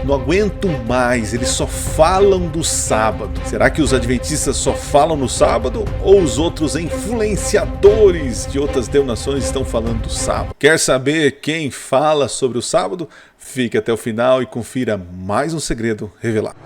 Não aguento mais, eles só falam do sábado. Será que os adventistas só falam no sábado? Ou os outros influenciadores de outras denominações estão falando do sábado? Quer saber quem fala sobre o sábado? Fique até o final e confira mais um segredo revelado.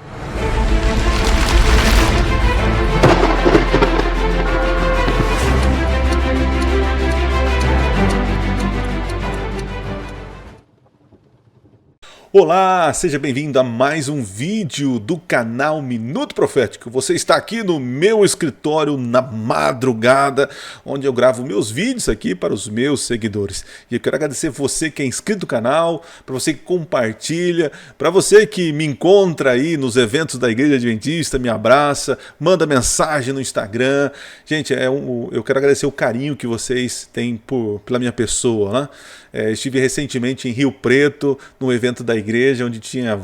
Olá, seja bem-vindo a mais um vídeo do canal Minuto Profético. Você está aqui no meu escritório na madrugada, onde eu gravo meus vídeos aqui para os meus seguidores. E eu quero agradecer você que é inscrito no canal, para você que compartilha, para você que me encontra aí nos eventos da Igreja Adventista, me abraça, manda mensagem no Instagram. Gente, eu quero agradecer o carinho que vocês têm pela minha pessoa, né? Estive recentemente em Rio Preto, num evento da igreja, onde tinha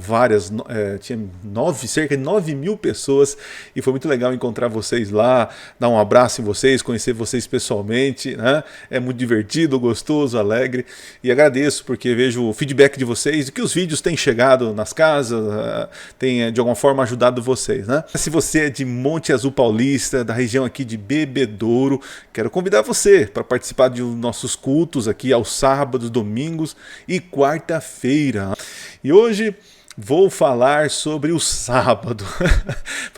cerca de 9 mil pessoas, e foi muito legal encontrar vocês lá, dar um abraço em vocês, conhecer vocês pessoalmente, né? É muito divertido, gostoso, alegre, e agradeço porque vejo o feedback de vocês, e que os vídeos têm chegado nas casas, têm de alguma forma ajudado vocês, né? Se você é de Monte Azul Paulista, da região aqui de Bebedouro, quero convidar você para participar de nossos cultos aqui aos sábados, domingos e quarta-feira. E hoje vou falar sobre o sábado.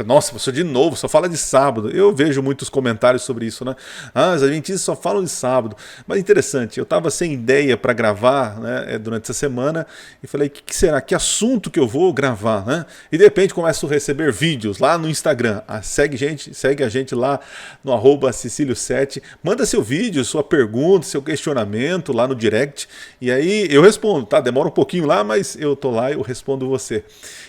Nossa, professor, de novo, só fala de sábado. Eu vejo muitos comentários sobre isso, né? Os adventistas só falam de sábado. Mas interessante, eu estava sem ideia para gravar, né, durante essa semana, e falei, o que será? Que assunto que eu vou gravar, né? E de repente começo a receber vídeos lá no Instagram. Segue a gente lá no @Cecilio7. Manda seu vídeo, sua pergunta, seu questionamento lá no direct. E aí eu respondo, tá? Demora um pouquinho lá, mas eu tô lá e eu respondo você.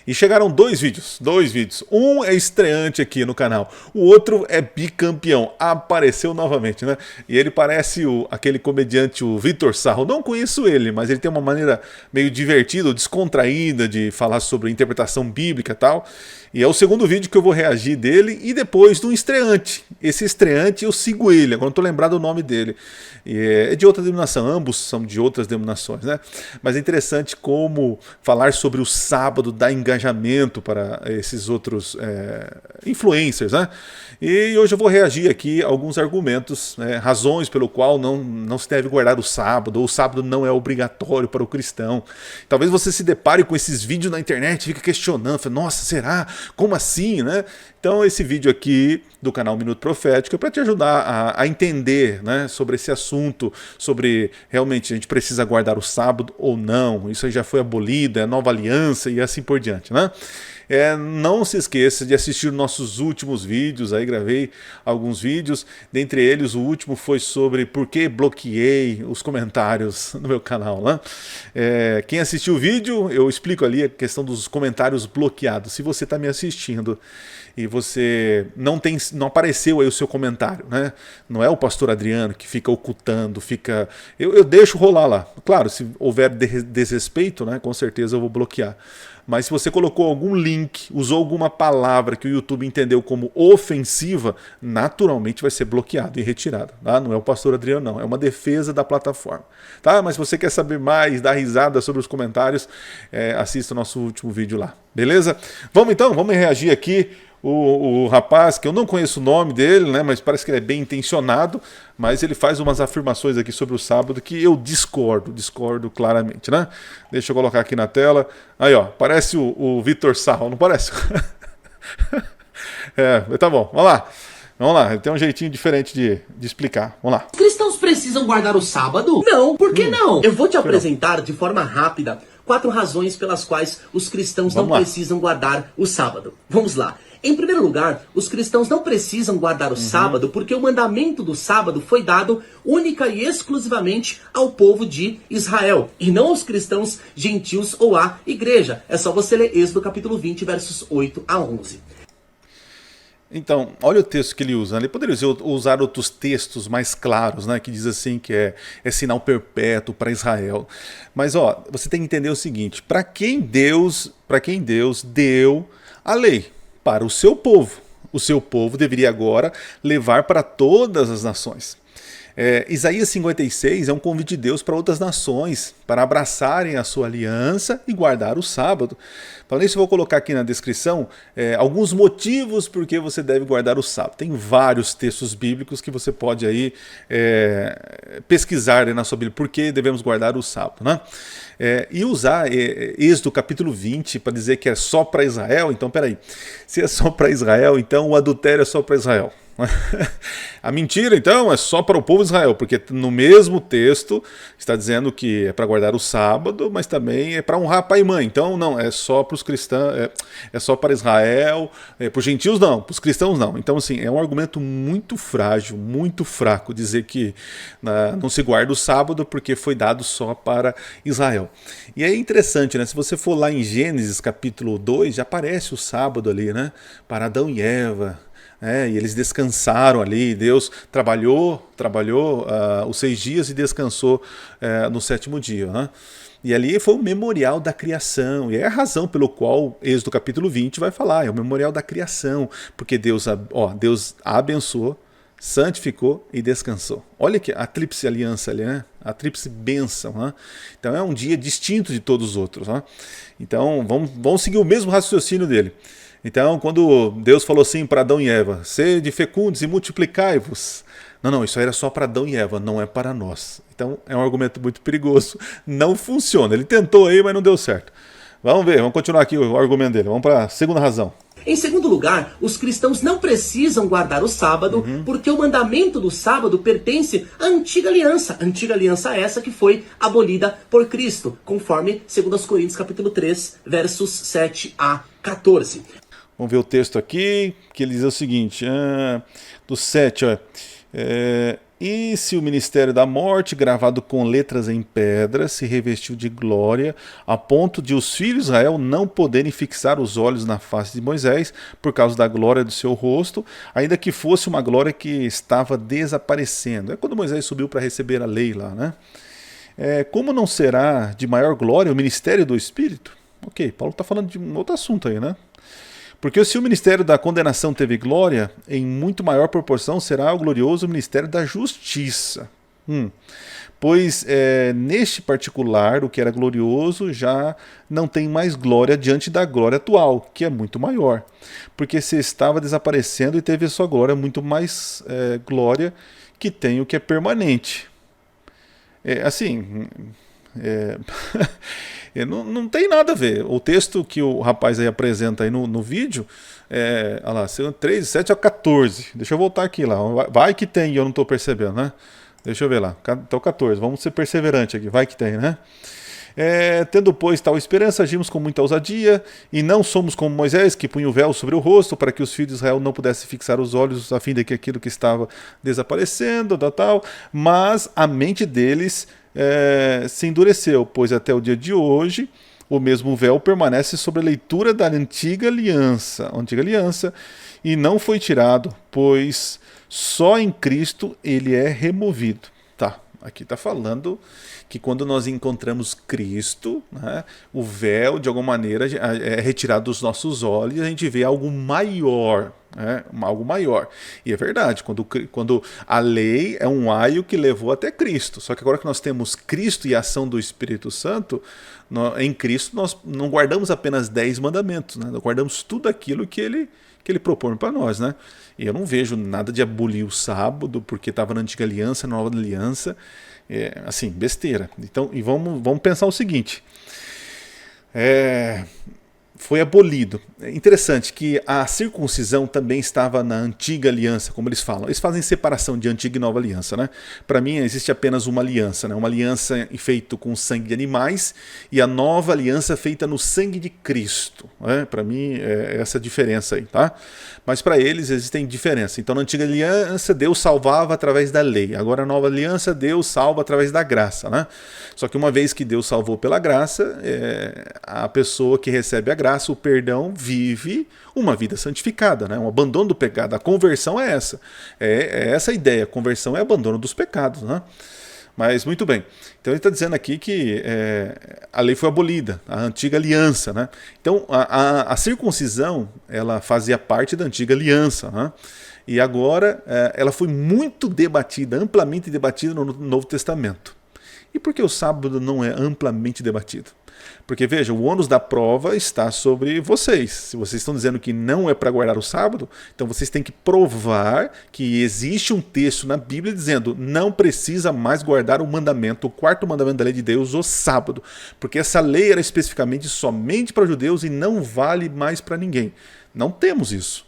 E chegaram dois vídeos. Um é estreante aqui no canal, o outro é bicampeão, apareceu novamente, né? E ele parece aquele comediante, o Vitor Sarro. Não conheço ele, mas ele tem uma maneira meio divertida, descontraída de falar sobre interpretação bíblica e tal. E é o segundo vídeo que eu vou reagir dele, e depois do estreante. Esse estreante eu sigo ele, agora não estou lembrado o nome dele. E é de outra denominação, ambos são de outras denominações, né? Mas é interessante como falar sobre o sábado dá engajamento para esses outros influencers, né? E hoje eu vou reagir aqui a alguns argumentos, né, razões pelo qual não se deve guardar o sábado, ou o sábado não é obrigatório para o cristão. Talvez você se depare com esses vídeos na internet e fique questionando, fala, nossa, será? Como assim, né? Então esse vídeo aqui do canal Minuto Profético é para te ajudar a entender, né, sobre esse assunto, sobre realmente a gente precisa guardar o sábado ou não, isso aí já foi abolido, é a nova aliança e assim por diante, né? Não se esqueça de assistir nossos últimos vídeos, aí gravei alguns vídeos, dentre eles o último foi sobre por que bloqueei os comentários no meu canal, né? Quem assistiu o vídeo, eu explico ali a questão dos comentários bloqueados. Se você está me assistindo e você não apareceu aí o seu comentário, né? Não é o pastor Adriano que fica ocultando, eu deixo rolar lá. Claro, se houver desrespeito, né, com certeza eu vou bloquear. Mas se você colocou algum link, usou alguma palavra que o YouTube entendeu como ofensiva, naturalmente vai ser bloqueado e retirado. Tá? Não é o pastor Adriano, não. É uma defesa da plataforma. Tá? Mas se você quer saber mais, dar risada sobre os comentários, assista o nosso último vídeo lá. Beleza? Vamos então? Vamos reagir aqui. O rapaz, que eu não conheço o nome dele, né, mas parece que ele é bem intencionado, mas ele faz umas afirmações aqui sobre o sábado que eu discordo claramente, né? Deixa eu colocar aqui na tela. Aí, ó, parece o Vitor Sarro, não parece? Tá bom, vamos lá, ele tem um jeitinho diferente de explicar. Vamos lá. Os cristãos precisam guardar o sábado? Não, por que não? Eu vou te apresentar de forma rápida 4 razões pelas quais os cristãos não precisam guardar o sábado. Vamos lá. Em primeiro lugar, os cristãos não precisam guardar o sábado porque o mandamento do sábado foi dado única e exclusivamente ao povo de Israel e não aos cristãos gentios ou à igreja. É só você ler Êxodo capítulo 20, versos 8 a 11. Então, olha o texto que ele usa. Ele poderia usar outros textos mais claros, né, que diz assim que é sinal perpétuo para Israel. Mas ó, você tem que entender o seguinte: para quem Deus deu a lei? Para o seu povo. O seu povo deveria agora levar para todas as nações. Isaías 56 é um convite de Deus para outras nações, para abraçarem a sua aliança e guardar o sábado. Falando isso, eu vou colocar aqui na descrição alguns motivos por que você deve guardar o sábado. Tem vários textos bíblicos que você pode aí pesquisar na sua Bíblia, por que devemos guardar o sábado, né? E usar Êxodo capítulo 20 para dizer que é só para Israel. Então, peraí, se é só para Israel, então o adultério é só para Israel. A mentira, então, é só para o povo de Israel, porque no mesmo texto está dizendo que é para guardar o sábado, mas também é para honrar pai e mãe. Então, não, é só para os cristãos, é só para Israel, para os gentios não, para os cristãos não. Então, assim, é um argumento muito frágil, muito fraco dizer que não se guarda o sábado porque foi dado só para Israel. E é interessante, né? Se você for lá em Gênesis capítulo 2, já aparece o sábado ali, né? Para Adão e Eva. E eles descansaram ali, Deus trabalhou os 6 dias e descansou no 7º dia, né? E ali foi o memorial da criação, e é a razão pelo qual Êxodo capítulo 20 vai falar, é o memorial da criação, porque Deus abençoou, santificou e descansou. Olha que a tríplice aliança ali, né? A tríplice bênção, né? Então é um dia distinto de todos os outros, né? Então vamos seguir o mesmo raciocínio dele. Então, quando Deus falou assim para Adão e Eva, sede fecundos e multiplicai-vos. Não, isso aí era só para Adão e Eva, não é para nós. Então, é um argumento muito perigoso. Não funciona. Ele tentou aí, mas não deu certo. Vamos ver, vamos continuar aqui o argumento dele. Vamos para a segunda razão. Em segundo lugar, os cristãos não precisam guardar o sábado, porque o mandamento do sábado pertence à antiga aliança. Antiga aliança essa que foi abolida por Cristo, conforme 2 Coríntios capítulo 3, versos 7 a 14. Vamos ver o texto aqui, que ele diz o seguinte, do 7, e se o ministério da morte, gravado com letras em pedra, se revestiu de glória, a ponto de os filhos de Israel não poderem fixar os olhos na face de Moisés, por causa da glória do seu rosto, ainda que fosse uma glória que estava desaparecendo. É quando Moisés subiu para receber a lei lá, né? Como não será de maior glória o ministério do Espírito? Ok, Paulo está falando de um outro assunto aí, né? Porque se o ministério da condenação teve glória, em muito maior proporção será o glorioso ministério da justiça. Pois neste particular, o que era glorioso já não tem mais glória diante da glória atual, que é muito maior. Porque se estava desaparecendo e teve a sua glória, muito mais glória que tem o que é permanente. Não tem nada a ver. O texto que o rapaz aí apresenta aí no vídeo, olha lá, 3, 7 a 14. Deixa eu voltar aqui lá. Vai que tem e eu não estou percebendo, né? Deixa eu ver lá. Então 14. Vamos ser perseverantes aqui. Vai que tem, né? Tendo, pois, tal esperança, agimos com muita ousadia, e não somos como Moisés, que punha o véu sobre o rosto, para que os filhos de Israel não pudessem fixar os olhos, a fim de que aquilo que estava desaparecendo, tal, mas a mente deles se endureceu, pois até o dia de hoje o mesmo véu permanece sobre a leitura da antiga aliança, e não foi tirado, pois só em Cristo ele é removido. Tá, aqui está falando que quando nós encontramos Cristo, né, o véu de alguma maneira é retirado dos nossos olhos e a gente vê algo maior. Algo maior. E é verdade, quando a lei é um aio que levou até Cristo. Só que agora que nós temos Cristo e a ação do Espírito Santo, em Cristo nós não guardamos apenas 10 mandamentos, né? Nós guardamos tudo aquilo que ele propõe para nós, né? E eu não vejo nada de abolir o sábado, porque estava na antiga aliança, na nova aliança. Assim, besteira. Então, e vamos pensar o seguinte. Foi abolido. É interessante que a circuncisão também estava na antiga aliança, como eles falam. Eles fazem separação de antiga e nova aliança, né? Para mim existe apenas uma aliança, né? Uma aliança feita com sangue de animais e a nova aliança feita no sangue de Cristo. Para mim é essa diferença aí, tá? Mas para eles existem diferenças. Então na antiga aliança Deus salvava através da lei. Agora na nova aliança Deus salva através da graça, né? Só que uma vez que Deus salvou pela graça, a pessoa que recebe a graça, o perdão, vive uma vida santificada, né? Um abandono do pecado. A conversão é essa. É essa a ideia. A conversão é abandono dos pecados, né? Mas muito bem. Então ele está dizendo aqui que a lei foi abolida, a antiga aliança, né? Então a circuncisão ela fazia parte da antiga aliança, né? E agora ela foi muito debatida, amplamente debatida no Novo Testamento. E por que o sábado não é amplamente debatido? Porque, veja, o ônus da prova está sobre vocês. Se vocês estão dizendo que não é para guardar o sábado, então vocês têm que provar que existe um texto na Bíblia dizendo não precisa mais guardar o mandamento, o quarto mandamento da lei de Deus, o sábado. Porque essa lei era especificamente somente para judeus e não vale mais para ninguém. Não temos isso.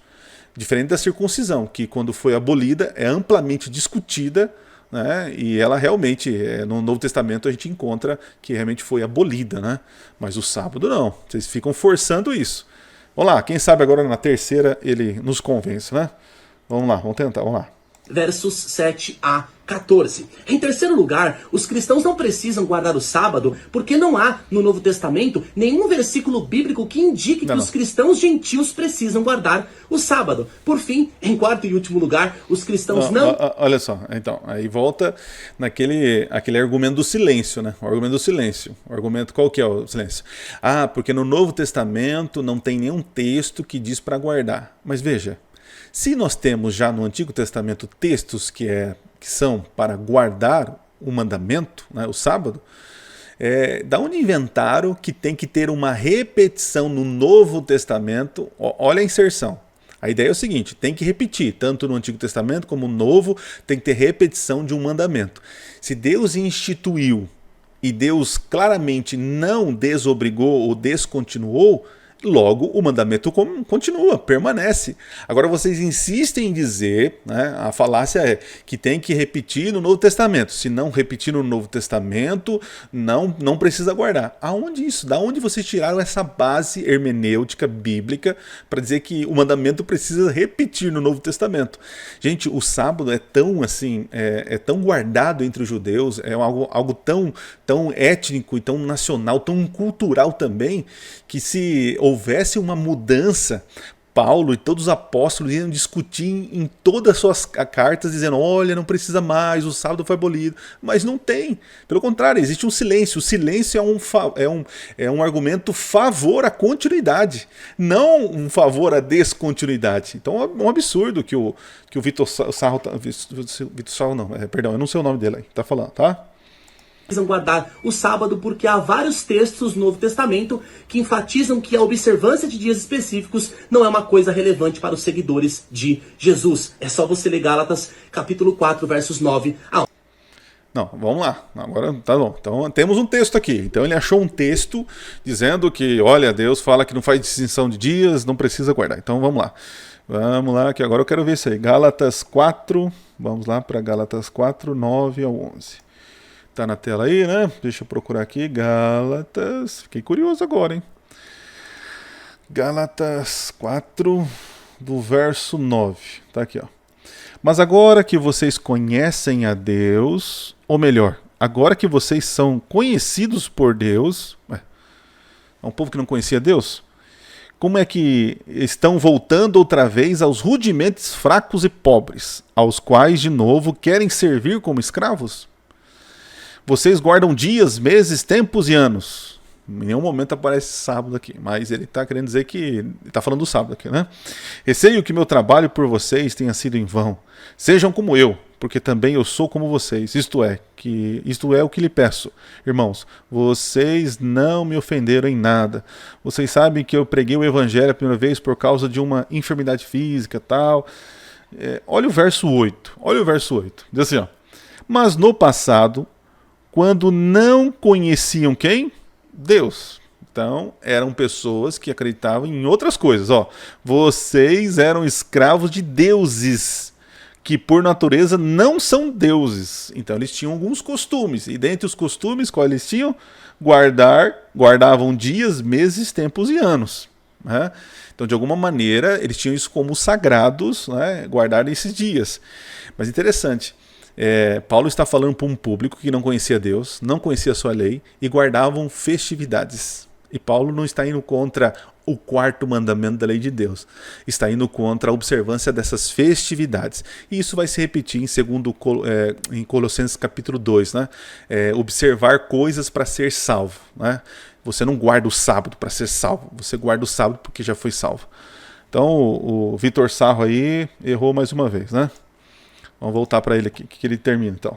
Diferente da circuncisão, que quando foi abolida é amplamente discutida, né? E ela realmente, no Novo Testamento a gente encontra que realmente foi abolida, né? Mas o sábado não, vocês ficam forçando isso. Vamos lá, quem sabe agora na terceira ele nos convence, né? Vamos lá, vamos tentar, vamos lá. Versos 7 a 14. Em terceiro lugar, os cristãos não precisam guardar o sábado porque não há no Novo Testamento nenhum versículo bíblico que indique que os cristãos gentios precisam guardar o sábado. Por fim, em quarto e último lugar, os cristãos não... Olha só, então, aí volta aquele argumento do silêncio, né? O argumento do silêncio. O argumento, qual que é o silêncio? Ah, porque no Novo Testamento não tem nenhum texto que diz para guardar. Mas veja, se nós temos já no Antigo Testamento textos que são para guardar o mandamento, né, o sábado, da onde inventaram que tem que ter uma repetição no Novo Testamento? Olha a inserção. A ideia é o seguinte, tem que repetir, tanto no Antigo Testamento como no Novo, tem que ter repetição de um mandamento. Se Deus instituiu e Deus claramente não desobrigou ou descontinuou, logo o mandamento continua, permanece. Agora vocês insistem em dizer, né, a falácia é que tem que repetir no Novo Testamento. Se não repetir no Novo Testamento, não precisa guardar. Aonde isso? Da onde vocês tiraram essa base hermenêutica bíblica para dizer que o mandamento precisa repetir no Novo Testamento? Gente, o sábado é tão assim, é tão guardado entre os judeus, é algo tão étnico e tão nacional, tão cultural também, que se houvesse uma mudança, Paulo e todos os apóstolos iam discutir em todas as suas cartas, dizendo, olha, não precisa mais, o sábado foi abolido. Mas não tem. Pelo contrário, existe um silêncio. O silêncio é um argumento favor à continuidade, não um favor à descontinuidade. Então é um absurdo que o Vitor Sarro... Vitor Sarro não, perdão, eu não sei o nome dele aí, tá falando, tá? Precisam guardar o sábado porque há vários textos no Novo Testamento que enfatizam que a observância de dias específicos não é uma coisa relevante para os seguidores de Jesus. É só você ler Gálatas, capítulo 4, versos 9 a 11. Não, vamos lá. Agora tá bom. Então temos um texto aqui. Então ele achou um texto dizendo que, olha, Deus fala que não faz distinção de dias, não precisa guardar. Então vamos lá. Vamos lá, que agora eu quero ver isso aí. Gálatas 4, vamos lá para Gálatas 4, 9 ao 11. Tá na tela aí, né? Deixa eu procurar aqui. Gálatas. Fiquei curioso agora, hein? Gálatas 4, do verso 9. Tá aqui, ó. Mas agora que vocês conhecem a Deus, ou melhor, agora que vocês são conhecidos por Deus, é um povo que não conhecia Deus, como é que estão voltando outra vez aos rudimentos fracos e pobres, aos quais de novo querem servir como escravos? Vocês guardam dias, meses, tempos e anos. Em nenhum momento aparece sábado aqui, mas ele está querendo dizer que... Ele está falando do sábado aqui, né? Receio que meu trabalho por vocês tenha sido em vão. Sejam como eu, porque também eu sou como vocês. Isto é o que lhe peço. Irmãos, vocês não me ofenderam em nada. Vocês sabem que eu preguei o evangelho a primeira vez por causa de uma enfermidade física e tal. Olha o verso 8. Olha o verso 8. Diz assim, ó. Mas no passado... quando não conheciam quem? Deus. Então, eram pessoas que acreditavam em outras coisas. Ó, vocês eram escravos de deuses, que por natureza não são deuses. Então, eles tinham alguns costumes. E dentre os costumes, quais eles tinham? Guardavam dias, meses, tempos e anos. Né? Então, de alguma maneira, eles tinham isso como sagrados, né? Guardar esses dias. Mas interessante. Paulo está falando para um público que não conhecia Deus, não conhecia a sua lei e guardavam festividades. E Paulo não está indo contra o quarto mandamento da lei de Deus. Está indo contra a observância dessas festividades. E isso vai se repetir em Colossenses capítulo 2. Né? Observar coisas para ser salvo. Né? Você não guarda o sábado para ser salvo. Você guarda o sábado porque já foi salvo. Então o Vitor Sarro aí errou mais uma vez, né? Vamos voltar para ele aqui, que ele termina então.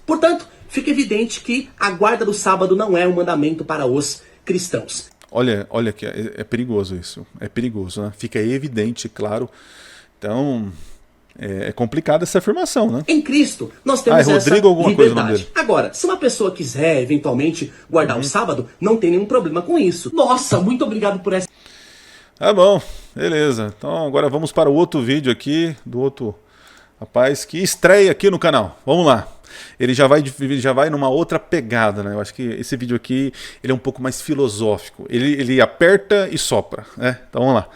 Portanto, fica evidente que a guarda do sábado não é um mandamento para os cristãos. Olha aqui, é perigoso isso. É perigoso, né? Fica evidente, claro. Então, é complicada essa afirmação, né? Em Cristo, nós temos Rodrigo, alguma liberdade. Coisa no dele. Agora, se uma pessoa quiser, eventualmente, guardar o sábado, não tem nenhum problema com isso. Nossa, muito obrigado por essa... Tá bom, beleza. Então, agora vamos para o outro vídeo aqui, do outro rapaz que estreia aqui no canal. Vamos lá. Ele já vai numa outra pegada, né? Eu acho que esse vídeo aqui ele é um pouco mais filosófico. Ele aperta e sopra, né? Então vamos lá.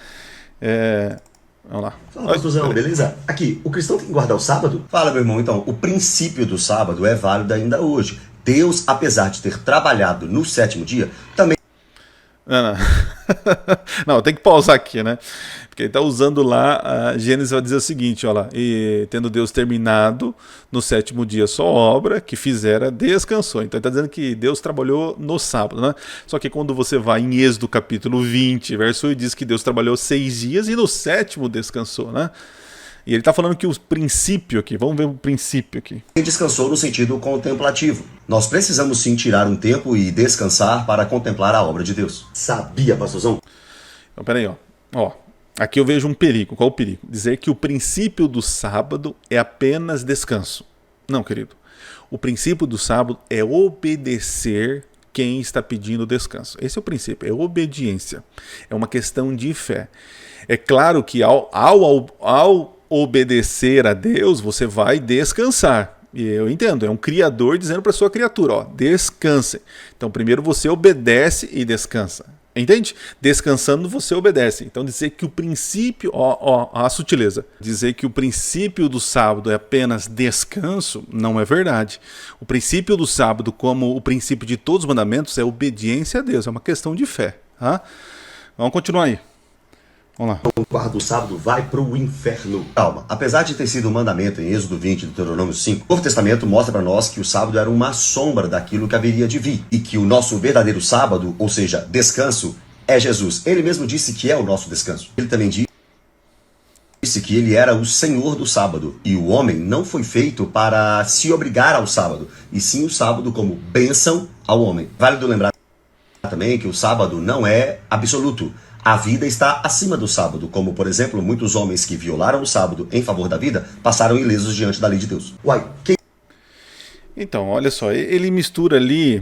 Vamos lá. Fala, pastorzão, beleza? Aqui, o cristão tem que guardar o sábado? Fala, meu irmão, então, o princípio do sábado é válido ainda hoje. Deus, apesar de ter trabalhado no sétimo dia, também... Não. Não, tem que pausar aqui, né? Porque ele está usando lá, a Gênesis vai dizer o seguinte, olha lá, e tendo Deus terminado no sétimo dia sua obra, que fizera, descansou. Então ele está dizendo que Deus trabalhou no sábado, né? Só que quando você vai em Êxodo capítulo 20, verso 8, diz que Deus trabalhou 6 dias e no sétimo descansou, né? E ele está falando que o princípio aqui, vamos ver o princípio aqui. Descansou no sentido contemplativo. Nós precisamos sim tirar um tempo e descansar para contemplar a obra de Deus. Sabia, pastorzão? Então, peraí, ó. Aqui eu vejo um perigo. Qual o perigo? Dizer que o princípio do sábado é apenas descanso. Não, querido. O princípio do sábado é obedecer quem está pedindo descanso. Esse é o princípio, é obediência. É uma questão de fé. É claro que ao obedecer a Deus, você vai descansar. E eu entendo, é um criador dizendo para sua criatura, ó, descanse. Então primeiro você obedece e descansa. Entende? Descansando você obedece. Então dizer que o princípio, a sutileza, dizer que o princípio do sábado é apenas descanso, não é verdade. O princípio do sábado, como o princípio de todos os mandamentos, é obediência a Deus, é uma questão de fé. Tá? Vamos continuar aí. Vamos lá. O guarda do sábado vai para o inferno. Calma, apesar de ter sido um mandamento em Êxodo 20 e Deuteronômio 5, o Novo Testamento mostra para nós que o sábado era uma sombra daquilo que haveria de vir. E que o nosso verdadeiro sábado, ou seja, descanso, é Jesus. Ele mesmo disse que é o nosso descanso. Ele também disse que ele era o Senhor do sábado. E o homem não foi feito para se obrigar ao sábado, e sim o sábado como bênção ao homem. Válido lembrar também que o sábado não é absoluto. A vida está acima do sábado, como, por exemplo, muitos homens que violaram o sábado em favor da vida passaram ilesos diante da lei de Deus. Uai, quem... Então, olha só, ele mistura ali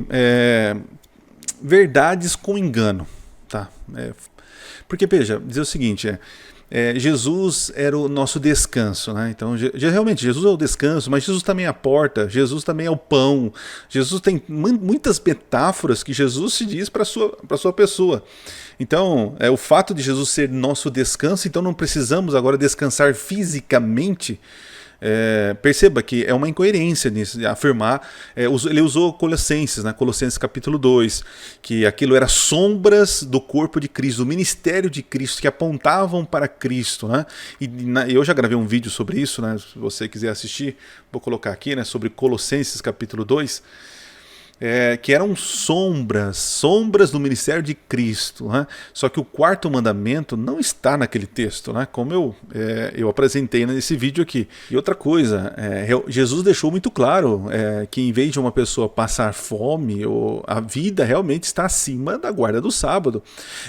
verdades com engano, tá? Porque, veja, dizer o seguinte, Jesus era o nosso descanso, né? Então, realmente, Jesus é o descanso, mas Jesus também é a porta, Jesus também é o pão, Jesus tem muitas metáforas que Jesus se diz para a sua pessoa. Então, o fato de Jesus ser nosso descanso, então não precisamos agora descansar fisicamente. Perceba que é uma incoerência nisso, de afirmar. Ele usou Colossenses, né? Colossenses capítulo 2, que aquilo era sombras do corpo de Cristo, do ministério de Cristo, que apontavam para Cristo, né? E eu já gravei um vídeo sobre isso, né? Se você quiser assistir, vou colocar aqui, né? Sobre Colossenses capítulo 2. Que eram sombras do ministério de Cristo, né? Só que o quarto mandamento não está naquele texto, né? Como eu apresentei nesse vídeo aqui. E outra coisa, Jesus deixou muito claro que em vez de uma pessoa passar fome, a vida realmente está acima da guarda do sábado.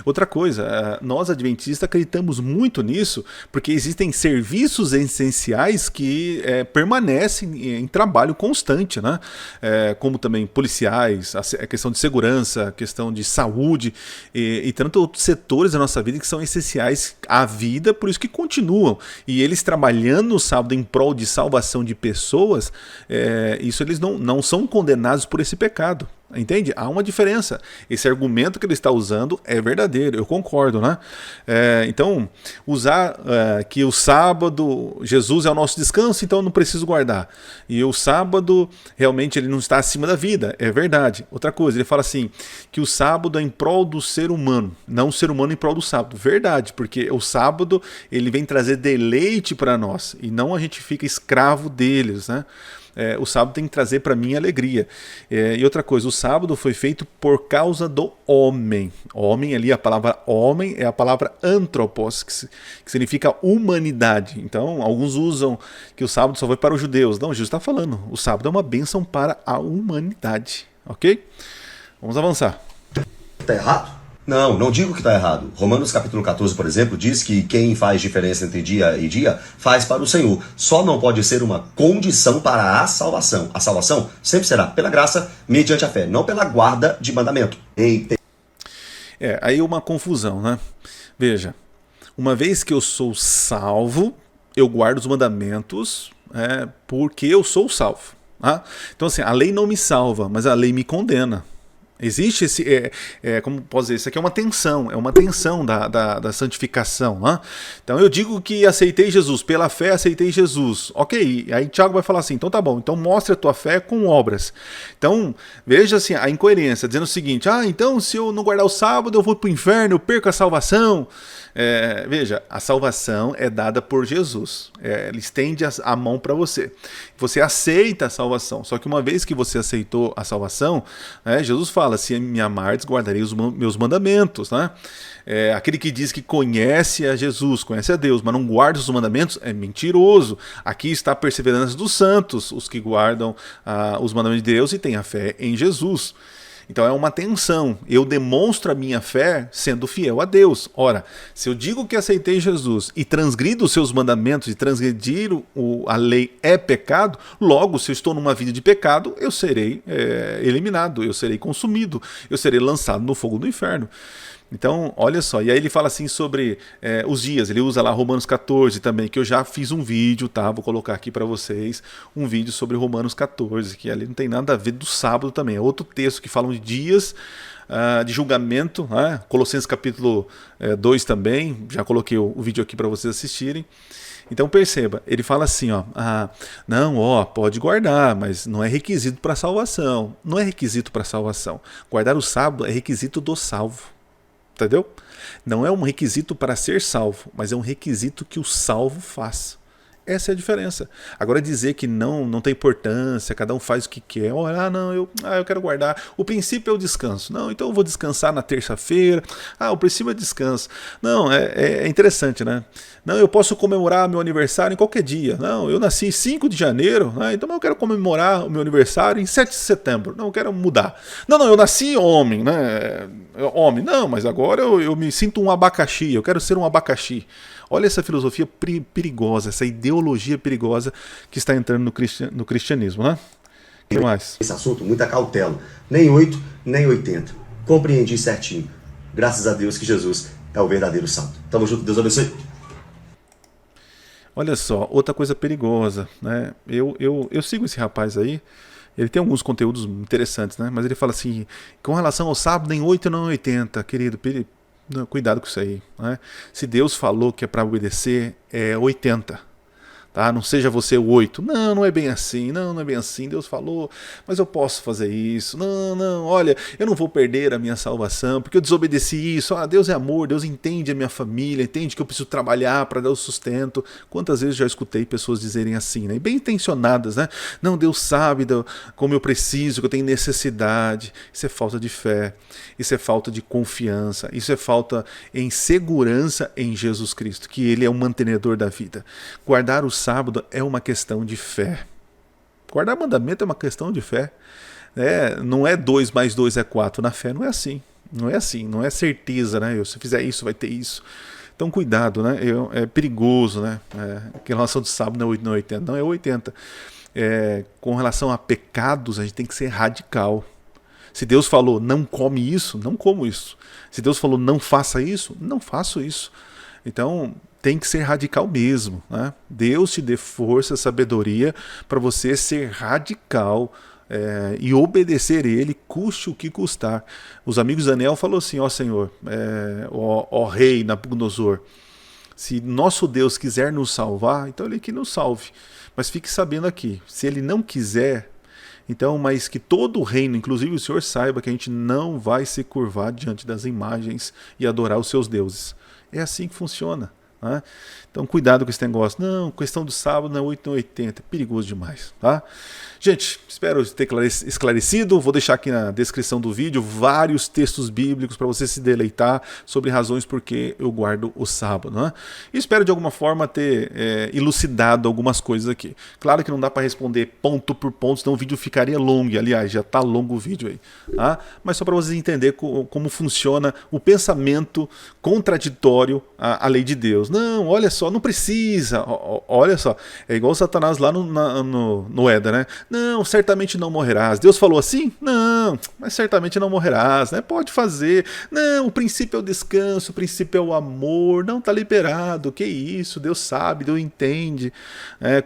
Outra coisa, nós adventistas acreditamos muito nisso, porque existem serviços essenciais que permanecem em trabalho constante, né? Como também policiais, a questão de segurança, a questão de saúde e tanto outros setores da nossa vida que são essenciais à vida, por isso que continuam. E eles trabalhando no sábado em prol de salvação de pessoas, isso eles não são condenados por esse pecado. Entende? Há uma diferença. Esse argumento que ele está usando é verdadeiro, eu concordo, né? Então, usar que o sábado, Jesus é o nosso descanso, então eu não preciso guardar. E o sábado, realmente, ele não está acima da vida, é verdade. Outra coisa, ele fala assim, que o sábado é em prol do ser humano, não o ser humano em prol do sábado. Verdade, porque o sábado, ele vem trazer deleite para nós, e não a gente fica escravo deles, né? o sábado tem que trazer para mim alegria. E outra coisa, o sábado foi feito por causa do homem. Homem ali, a palavra homem é a palavra anthropos, que significa humanidade. Então, alguns usam que o sábado só foi para os judeus. Não, Jesus está falando, o sábado é uma bênção para a humanidade. Ok? Vamos avançar. Está errado? Não, não digo que está errado. Romanos capítulo 14, por exemplo, diz que quem faz diferença entre dia e dia faz para o Senhor. Só não pode ser uma condição para a salvação. A salvação sempre será pela graça, mediante a fé, não pela guarda de mandamento. Aí uma confusão, né? Veja, uma vez que eu sou salvo, eu guardo os mandamentos porque eu sou salvo. Tá? Então assim, a lei não me salva, mas a lei me condena. Existe esse, como posso dizer, isso aqui é uma tensão da santificação. Né? Então eu digo que aceitei Jesus, pela fé aceitei Jesus. Ok, aí Tiago vai falar assim, então tá bom, então mostre a tua fé com obras. Então veja assim, a incoerência, dizendo o seguinte, então se eu não guardar o sábado eu vou para o inferno, eu perco a salvação. Veja, a salvação é dada por Jesus, ele estende a mão para você. Você aceita a salvação, só que uma vez que você aceitou a salvação, Jesus fala, se me amardes, guardarei os meus mandamentos. Né? Aquele que diz que conhece a Jesus, conhece a Deus, mas não guarda os mandamentos, é mentiroso. Aqui está a perseverança dos santos, os que guardam os mandamentos de Deus e têm a fé em Jesus. Então é uma tensão. Eu demonstro a minha fé sendo fiel a Deus. Ora, se eu digo que aceitei Jesus e transgrido os seus mandamentos e transgredir a lei é pecado, logo, se eu estou numa vida de pecado, eu serei eliminado, eu serei consumido, eu serei lançado no fogo do inferno. Então, olha só, e aí ele fala assim sobre os dias, ele usa lá Romanos 14 também, que eu já fiz um vídeo, tá? Vou colocar aqui para vocês um vídeo sobre Romanos 14, que ali não tem nada a ver do sábado também, é outro texto que fala de dias de julgamento, né? Colossenses capítulo 2 também, já coloquei o vídeo aqui para vocês assistirem. Então perceba, ele fala assim, pode guardar, mas não é requisito para salvação, não é requisito para salvação, guardar o sábado é requisito do salvo. Entendeu? Não é um requisito para ser salvo, mas é um requisito que o salvo faz. Essa é a diferença. Agora dizer que não tem importância, cada um faz o que quer. Eu quero guardar. O princípio é o descanso. Não, então eu vou descansar na terça-feira. O princípio é descanso. Não, é interessante, né? Não, eu posso comemorar meu aniversário em qualquer dia. Não, eu nasci em 5 de janeiro, então eu quero comemorar o meu aniversário em 7 de setembro. Não, eu quero mudar. Não, eu nasci homem, né? Homem. Não, mas agora eu me sinto um abacaxi. Eu quero ser um abacaxi. Olha essa filosofia perigosa, essa ideologia perigosa que está entrando no cristianismo, né? O que mais? Esse assunto, muita cautela. Nem 8, nem 80. Compreendi certinho. Graças a Deus que Jesus é o verdadeiro santo. Tamo junto, Deus abençoe. Olha só, outra coisa perigosa, né? Eu sigo esse rapaz aí, ele tem alguns conteúdos interessantes, né? Mas ele fala assim, com relação ao sábado, nem 8 nem 80, querido, cuidado com isso aí. Né? Se Deus falou que é para obedecer, é 80. Tá? Não seja você o 8. Não é bem assim. Não é bem assim. Deus falou, mas eu posso fazer isso. Olha, eu não vou perder a minha salvação porque eu desobedeci isso. Deus é amor, Deus entende a minha família, entende que eu preciso trabalhar para dar o sustento. Quantas vezes já escutei pessoas dizerem assim, né? Bem intencionadas, né? Não, Deus sabe como eu preciso, que eu tenho necessidade. Isso é falta de fé, isso é falta de confiança, isso é falta em segurança em Jesus Cristo, que Ele é o mantenedor da vida. Guardar o sábado é uma questão de fé. Guardar mandamento é uma questão de fé. Não é 2 mais 2 é 4. Na fé não é assim. Não é certeza, né? Se eu fizer isso, vai ter isso. Então cuidado, né? É perigoso, né? Em relação do sábado não é 8, não é 80. Não, é 80. Com relação a pecados, a gente tem que ser radical. Se Deus falou, não come isso, não como isso. Se Deus falou, não faça isso, não faço isso. Então, tem que ser radical mesmo. Né? Deus te dê força, sabedoria para você ser radical e obedecer Ele, custe o que custar. Os amigos de Daniel falaram assim, Senhor, ó rei Nabucodonosor, se nosso Deus quiser nos salvar, então Ele que nos salve. Mas fique sabendo aqui, se Ele não quiser, então, mas que todo o reino, inclusive o Senhor, saiba que a gente não vai se curvar diante das imagens e adorar os seus deuses. É assim que funciona. Né? Então cuidado com esse negócio. Não, questão do sábado não é 8 não 80, perigoso demais. Tá? Gente, espero ter esclarecido. Vou deixar aqui na descrição do vídeo vários textos bíblicos para você se deleitar sobre razões por que eu guardo o sábado. Né? E espero de alguma forma ter elucidado algumas coisas aqui. Claro que não dá para responder ponto por ponto, senão o vídeo ficaria longo. Aliás, já está longo o vídeo aí. Tá? Mas só para vocês entenderem como funciona o pensamento contraditório à lei de Deus. Não, olha só, não precisa. Olha só, é igual o Satanás lá no Éden, né? Não, certamente não morrerás. Deus falou assim? Não, mas certamente não morrerás, né? Pode fazer. Não, o princípio é o descanso, o princípio é o amor. Não, tá liberado. Que isso? Deus sabe, Deus entende.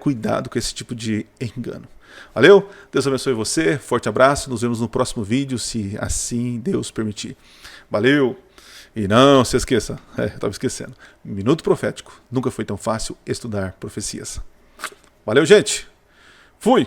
Cuidado com esse tipo de engano. Valeu? Deus abençoe você. Forte abraço. Nos vemos no próximo vídeo, se assim Deus permitir. Valeu! E não se esqueça, eu estava esquecendo. Minuto Profético. Nunca foi tão fácil estudar profecias. Valeu, gente! Fui!